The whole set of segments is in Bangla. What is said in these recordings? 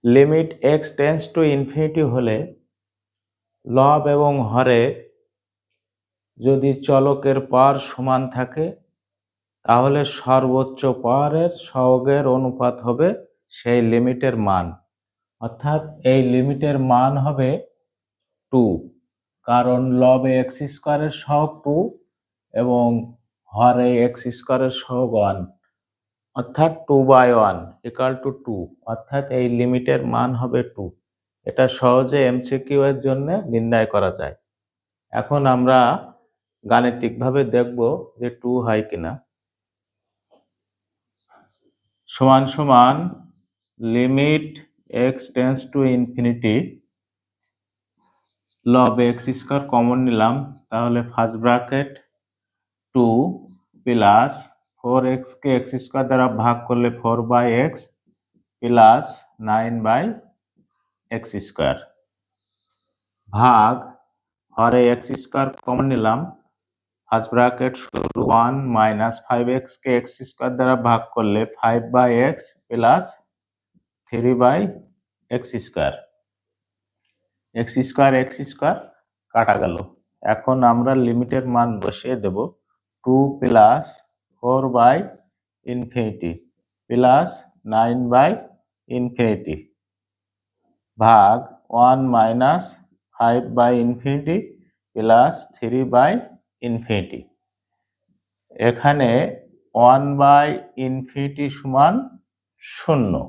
Limit x tends to infinity হলে লব এবং হরে যদি চলকের পাওয়ার সমান থাকে তাহলে সর্বোচ্চ পাওয়ারের সহগের অনুপাত হবে সেই লিমিটের মান, অর্থাৎ এই লিমিটের মান হবে 2, কারণ লবে এক্স স্কোয়ারের সহগ 2 এবং হরে এক্স স্কোয়ারের সহগ 1, অর্থাৎ 2/1 = 2, অর্থাৎ এই লিমিটের মান হবে 2। এটা সহজে এমসিকিউ এর জন্য নির্ণয় করা যায়। এখন আমরা গাণিতিকভাবে দেখব যে 2 হয় কিনা। সমান সমান limit x tends to infinity, লব এক্স স্কোয়ার কমন নিলাম, তাহলে ফার্স্ট ব্র্যাকেট 2 প্লাস 4x কে এক্স স্কোয়ার দ্বারা ভাগ করলে 4/x প্লাস 9/x স্কোয়ার ভাগ হরে এক্স স্কোয়ার কমন নিলাম, ফার্স্ট ব্র্যাকেট 1 মাইনাস 5x কে এক্স স্কোয়ার দ্বারা ভাগ করলে 5/x plus 3/x square, x square কাটা গেল। এখন আমরা লিমিটের মান বসিয়ে দেব 2 প্লাস 4/ইনফিনিটি প্লাস 9/ইনফিনিটি ভাগ 1 মাইনাস 5/ইনফিনিটি প্লাস 3/ইনফিনিটি। এখানে 1/ইনফিনিটি সমান 0,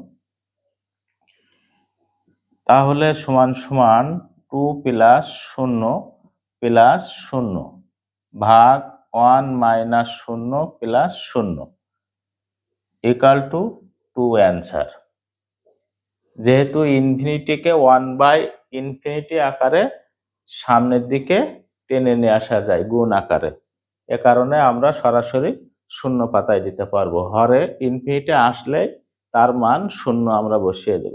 তাহলে সমান সমান 2 প্লাস 0 প্লাস 0 ভাগ 1 মাইনাস 0 প্লাস 0 = 2 অ্যান্সার। যেহেতু ইনফিনিটিকে 1/ইনফিনিটি আকারে সামনের দিকে টেনে নিয়ে আসা যায় গুণ আকারে, এ কারণে আমরা সরাসরি 0 পাতায় দিতে পারবো। হরে ইনফিনিটি আসলে তার মান 0 আমরা বসিয়ে দেব।